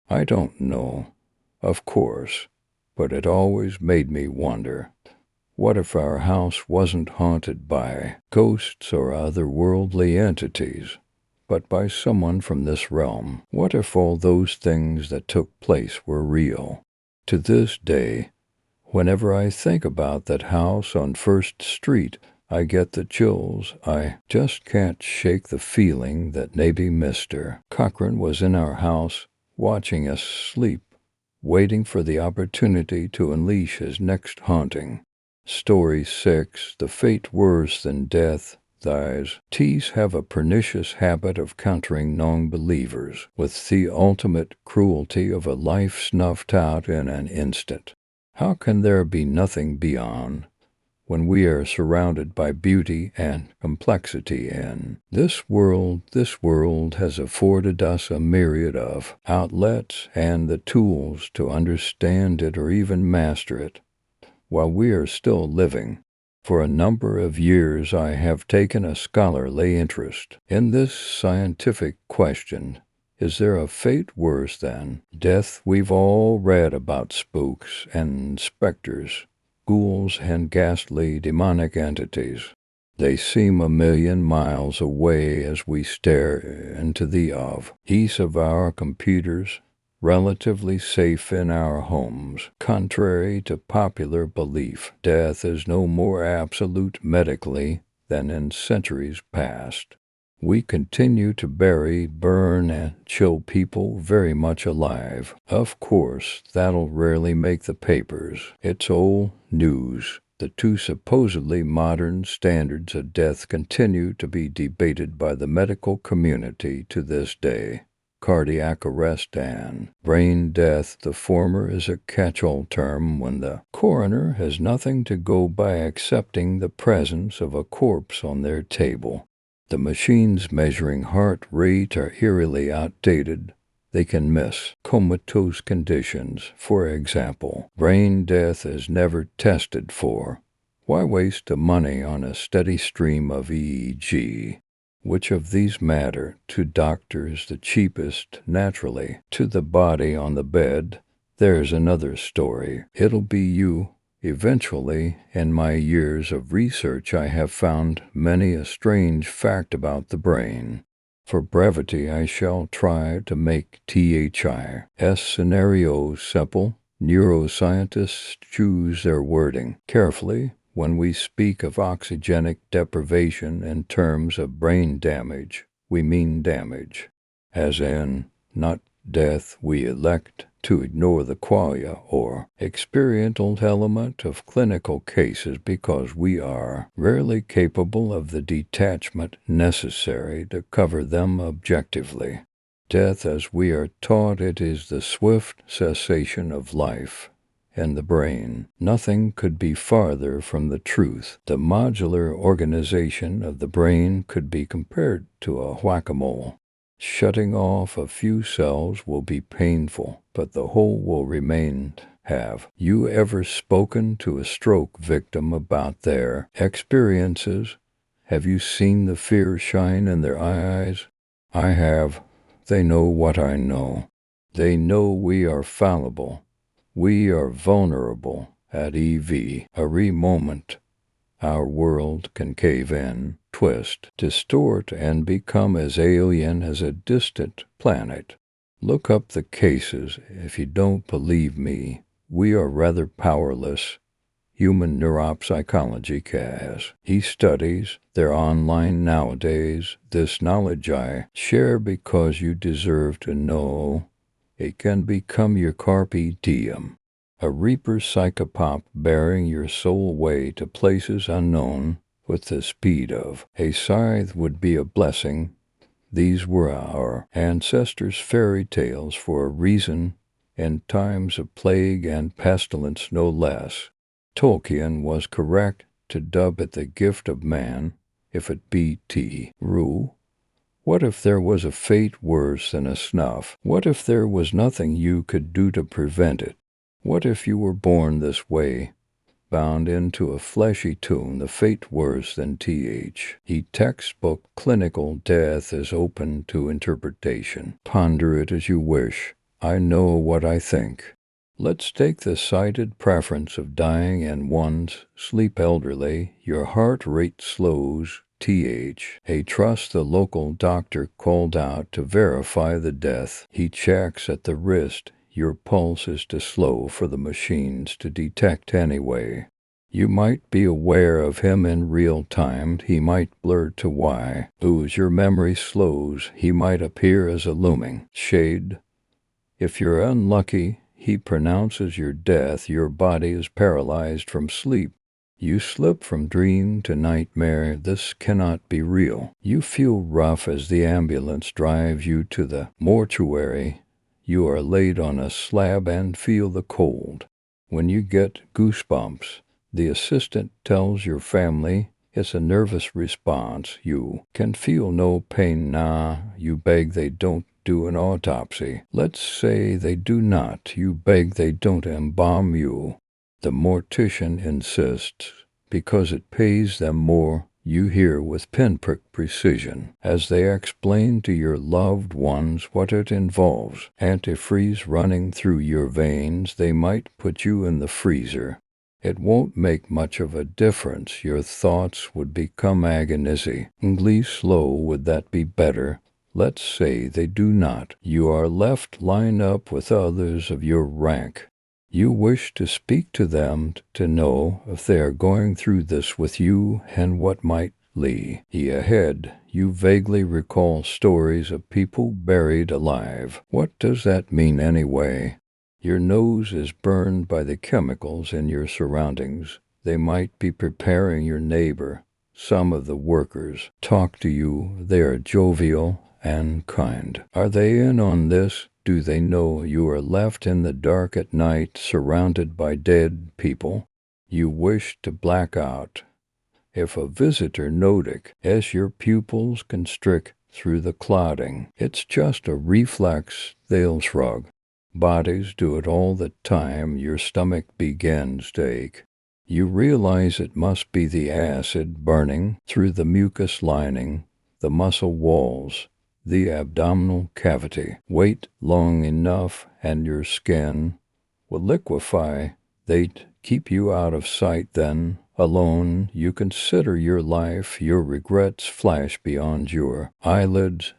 I don't know, of course, but it always made me wonder. What if our house wasn't haunted by ghosts or otherworldly entities, but by someone from this realm? What if all those things that took place were real? To this day, whenever I think about that house on First Street, I get the chills. I just can't shake the feeling that maybe Mr. Cochran was in our house, watching us sleep, waiting for the opportunity to unleash his next haunting. Story 6. The Fate Worse Than Death. These T's have a pernicious habit of countering non-believers with the ultimate cruelty of a life snuffed out in an instant. How can there be nothing beyond when we are surrounded by beauty and complexity in this world? This world has afforded us a myriad of outlets and the tools to understand it or even master it while we are still living. For a number of years I have taken a scholarly interest in this scientific question. Is there a fate worse than death? We've all read about spooks and specters, ghouls and ghastly demonic entities. They seem a million miles away as we stare into the ease of our computers, relatively safe in our homes. Contrary to popular belief, death is no more absolute medically than in centuries past. We continue to bury, burn, and chill people very much alive. Of course, that'll rarely make the papers. It's old news. The two supposedly modern standards of death continue to be debated by the medical community to this day. Cardiac arrest and brain death. The former is a catch-all term when the coroner has nothing to go by accepting the presence of a corpse on their table. The machines measuring heart rate are eerily outdated. They can miss comatose conditions, for example. Brain death is never tested for. Why waste the money on a steady stream of EEG? Which of these matter to doctors the cheapest? Naturally, to the body on the bed. There's another story. It'll be you. Eventually, in my years of research, I have found many a strange fact about the brain. For brevity, I shall try to make THIS scenario simple. Neuroscientists choose their wording carefully when we speak of oxygenic deprivation in terms of brain damage. We mean damage, as in not death. We elect to ignore the qualia or experiential element of clinical cases because we are rarely capable of the detachment necessary to cover them objectively. Death, as we are taught it, is the swift cessation of life in the brain. Nothing could be farther from the truth. The modular organization of the brain could be compared to a whack-a-mole. Shutting off a few cells will be painful, but the whole will remain. Have you ever spoken to a stroke victim about their experiences? Have you seen the fear shine in their eyes? I have. They know what I know. They know we are fallible. We are vulnerable at every moment. Our world can cave in, twist, distort, and become as alien as a distant planet. Look up the cases if you don't believe me. We are rather powerless. Human neuropsychology has. He studies. They're online nowadays. This knowledge I share because you deserve to know. It can become your carpe diem. A reaper psychopomp bearing your soul away to places unknown with the speed of a scythe would be a blessing. These were our ancestors' fairy tales for a reason, in times of plague and pestilence no less. Tolkien was correct to dub it the gift of man, if it be true. What if there was a fate worse than a snuff? What if there was nothing you could do to prevent it? What if you were born this way, bound into a fleshy tomb? The fate worse than textbook clinical death is open to interpretation. Ponder it as you wish. I know what I think. Let's take the cited preference of dying in one's sleep. Elderly, your heart rate slows. Trust the local doctor called out to verify the death. He checks at the wrist. Your pulse is too slow for the machines to detect anyway. You might be aware of him in real time. He might blur to why. As your memory slows, he might appear as a looming shade. If you're unlucky, he pronounces your death. Your body is paralyzed from sleep. You slip from dream to nightmare. This cannot be real. You feel rough as the ambulance drives you to the mortuary. You are laid on a slab and feel the cold. When you get goosebumps, the assistant tells your family it's a nervous response. You can feel no pain. You beg they don't do an autopsy. Let's say they do not. You beg they don't embalm you. The mortician insists because it pays them more. You hear with pinprick precision as they explain to your loved ones what it involves. Antifreeze running through your veins. They might put you in the freezer. It won't make much of a difference. Your thoughts would become agonisy. Slow, would that be better? Let's say they do not. You are left lined up with others of your rank. You wish to speak to them to know if they are going through this with you and what might lie ahead. You vaguely recall stories of people buried alive. What does that mean anyway? Your nose is burned by the chemicals in your surroundings. They might be preparing your neighbor. Some of the workers talk to you. They are jovial and kind. Are they in on this? Do they know you are left in the dark at night, surrounded by dead people? You wish to black out. If a visitor notic, as your pupils constrict through the clouding, it's just a reflex. They'll shrug. Bodies do it all the time. Your stomach begins to ache. You realize it must be the acid burning through the mucus lining, the muscle walls, the abdominal cavity. Wait long enough and your skin will liquefy. They'd keep you out of sight then. Alone, you consider your life. Your regrets flash beyond your eyelids.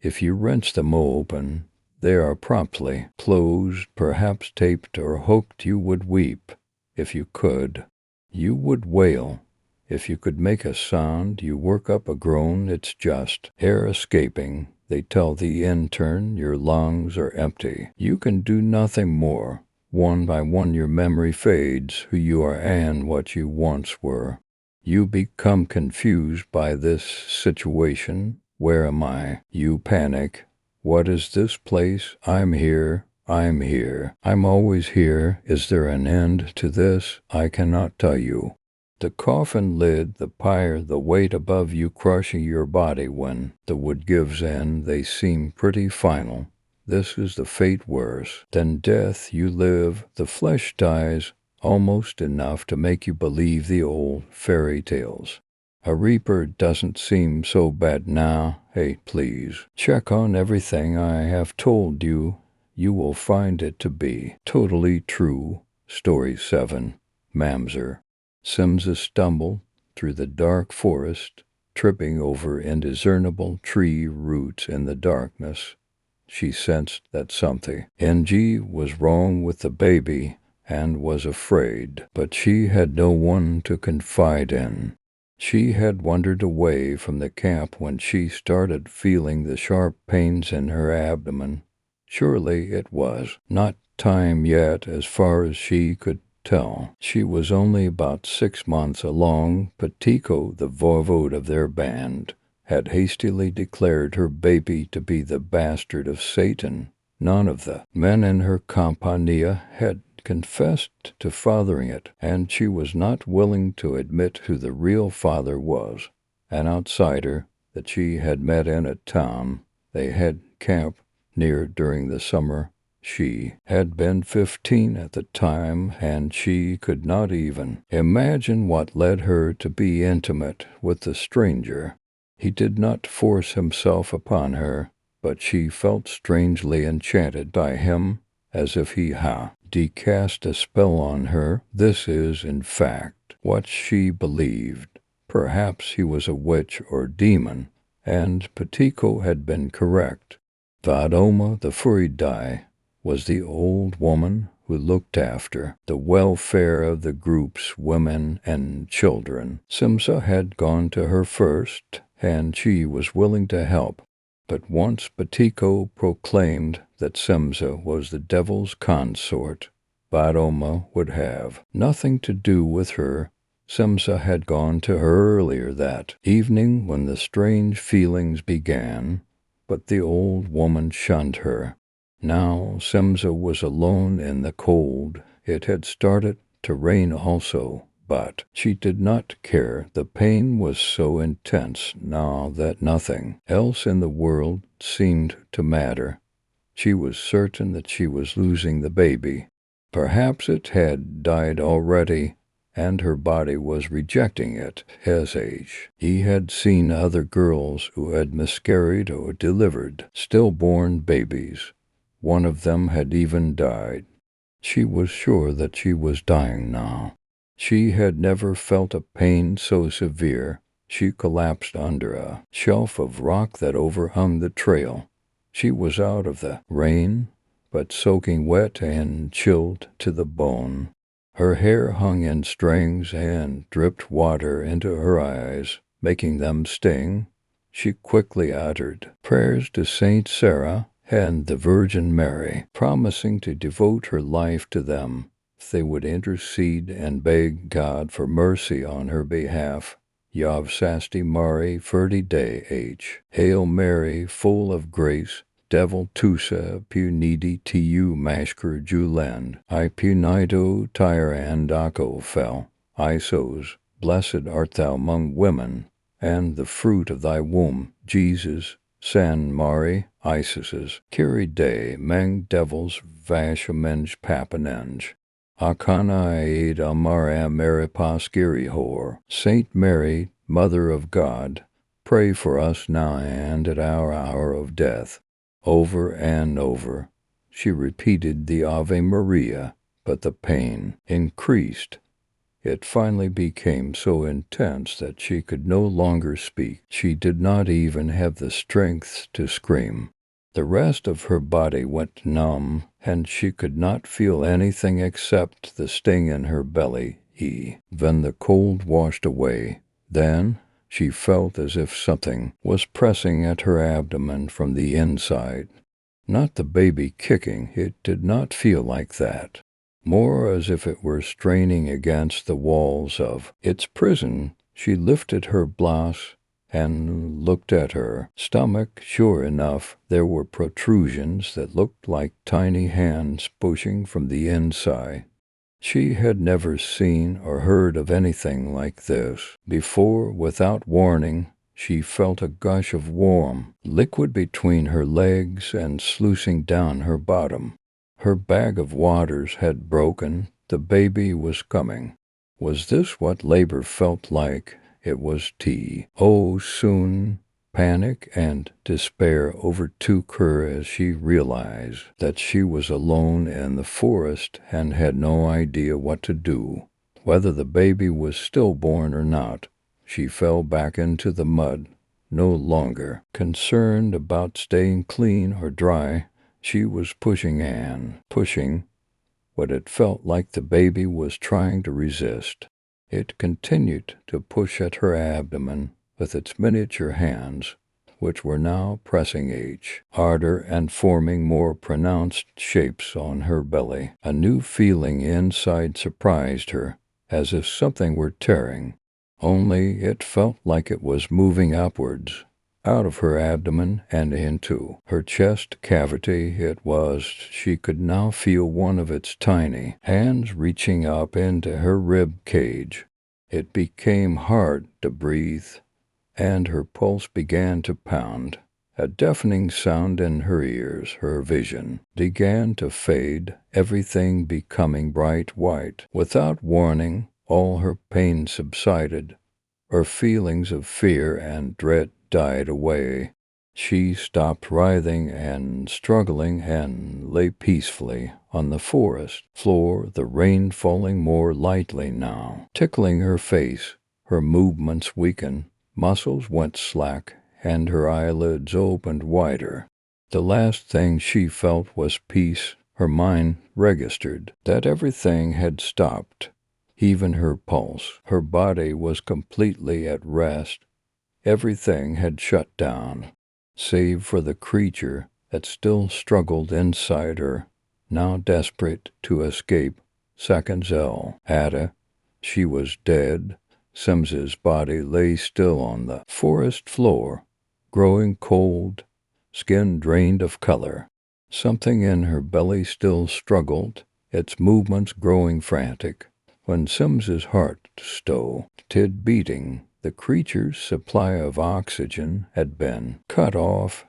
If you wrench them open, they are promptly closed, perhaps taped or hooked. You would weep. If you could, you would wail. If you could make a sound, you work up a groan. It's just air escaping. They tell the intern your lungs are empty. You can do nothing more. One by one your memory fades, who you are and what you once were. You become confused by this situation. Where am I? You panic. What is this place? I'm here. I'm here. I'm always here. Is there an end to this? I cannot tell you. The coffin lid, the pyre, the weight above you crushing your body. When the wood gives in, they seem pretty final. This is the fate worse than death. You live, the flesh dies, almost enough to make you believe the old fairy tales. A reaper doesn't seem so bad now. Hey, please, check on everything I have told you. You will find it to be totally true. Story 7. Mamser. Simsa stumbled through the dark forest, tripping over indiscernible tree roots in the darkness. She sensed that something was wrong with the baby and was afraid, but she had no one to confide in. She had wandered away from the camp when she started feeling the sharp pains in her abdomen. Surely it was not time yet, as far as she could tell. She was only about 6 months along. Petiko, the voivode of their band, had hastily declared her baby to be the bastard of Satan. None of the men in her compania had confessed to fathering it, and she was not willing to admit who the real father was. An outsider that she had met in a town they had camped near during the summer. She had been 15 at the time, and she could not even imagine what led her to be intimate with the stranger. He did not force himself upon her, but she felt strangely enchanted by him, as if he had cast a spell on her. This is, in fact, what she believed. Perhaps he was a witch or demon, and Petiko had been correct. Vadoma the Furidai was the old woman who looked after the welfare of the group's women and children. Simsa had gone to her first, and she was willing to help. But once Petiko proclaimed that Simsa was the devil's consort, Vadoma would have nothing to do with her. Simsa had gone to her earlier that evening when the strange feelings began, but the old woman shunned her. Now Simsa was alone in the cold. It had started to rain also, but she did not care. The pain was so intense now that nothing else in the world seemed to matter. She was certain that she was losing the baby. Perhaps it had died already, and her body was rejecting it as age. He had seen other girls who had miscarried or delivered stillborn babies. One of them had even died. She was sure that she was dying now. She had never felt a pain so severe. She collapsed under a shelf of rock that overhung the trail. She was out of the rain, but soaking wet and chilled to the bone. Her hair hung in strings and dripped water into her eyes, making them sting. She quickly uttered prayers to Saint Sarah and the Virgin Mary, promising to devote her life to them if they would intercede and beg God for mercy on her behalf. Yav Sasti Mari Ferdi De H. Hail Mary, full of grace, Devil Tusa Punidi Tu Mashkur Juland, I Punido Tire and Dako fell, Isos, blessed art thou among women, and the fruit of thy womb, Jesus, San Mari, Isises, Kiri De, Meng Devils, Vashamenj Papanenge, Akana Aid Amara Maripas Giri Hor, Saint Mary, Mother of God, pray for us now and at our hour of death. Over and over, she repeated the Ave Maria, but the pain increased. It finally became so intense that she could no longer speak. She did not even have the strength to scream. The rest of her body went numb, and she could not feel anything except the sting in her belly. Then the cold washed away. Then she felt as if something was pressing at her abdomen from the inside. Not the baby kicking, it did not feel like that. More as if it were straining against the walls of its prison. She lifted her blouse and looked at her stomach. Sure enough, there were protrusions that looked like tiny hands pushing from the inside. She had never seen or heard of anything like this before. Without warning, she felt a gush of warm liquid between her legs and sluicing down her bottom. Her bag of waters had broken. The baby was coming. Was this what labor felt like? It was tea. Oh, soon panic and despair overtook her as she realized that she was alone in the forest and had no idea what to do. Whether the baby was stillborn or not, she fell back into the mud, no longer concerned about staying clean or dry. She was pushing, but it felt like the baby was trying to resist. It continued to push at her abdomen with its miniature hands, which were now pressing each harder and forming more pronounced shapes on her belly. A new feeling inside surprised her, as if something were tearing, only it felt like it was moving upwards, out of her abdomen and into her chest cavity. She could now feel one of its tiny hands reaching up into her rib cage. It became hard to breathe, and her pulse began to pound. A deafening sound in her ears. Her vision began to fade, everything becoming bright white. Without warning, all her pain subsided. Her feelings of fear and dread died away. She stopped writhing and struggling and lay peacefully on the forest floor, the rain falling more lightly now, tickling her face. Her movements weakened, muscles went slack, and her eyelids opened wider. The last thing she felt was peace. Her mind registered that everything had stopped, even her pulse. Her body was completely at rest. Everything had shut down, save for the creature that still struggled inside her, now desperate to escape. Seconds Ada, she was dead. Sims's body lay still on the forest floor, growing cold, skin drained of color. Something in her belly still struggled, its movements growing frantic. When Sims's heart stopped beating, the creature's supply of oxygen had been cut off.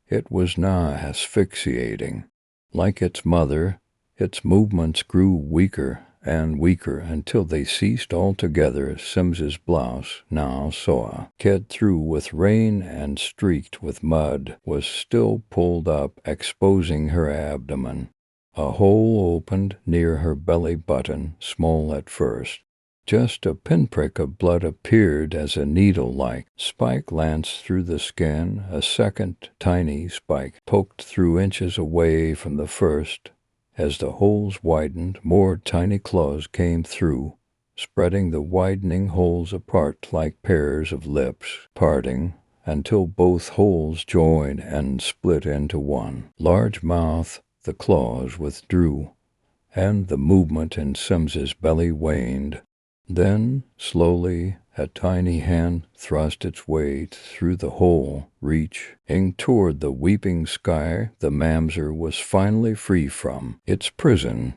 It was now asphyxiating. Like its mother, its movements grew weaker and weaker until they ceased altogether. Sims's blouse, now soaked through with rain and streaked with mud, was still pulled up, exposing her abdomen. A hole opened near her belly button, small at first. Just a pinprick of blood appeared as a needle-like spike lanced through the skin. A second tiny spike poked through inches away from the first. As the holes widened, more tiny claws came through, spreading the widening holes apart like pairs of lips, parting until both holes joined and split into one large mouth. The claws withdrew, and the movement in Sims's belly waned. Then, slowly, a tiny hand thrust its way through the hole, reaching toward the weeping sky. The mamzer was finally free from its prison.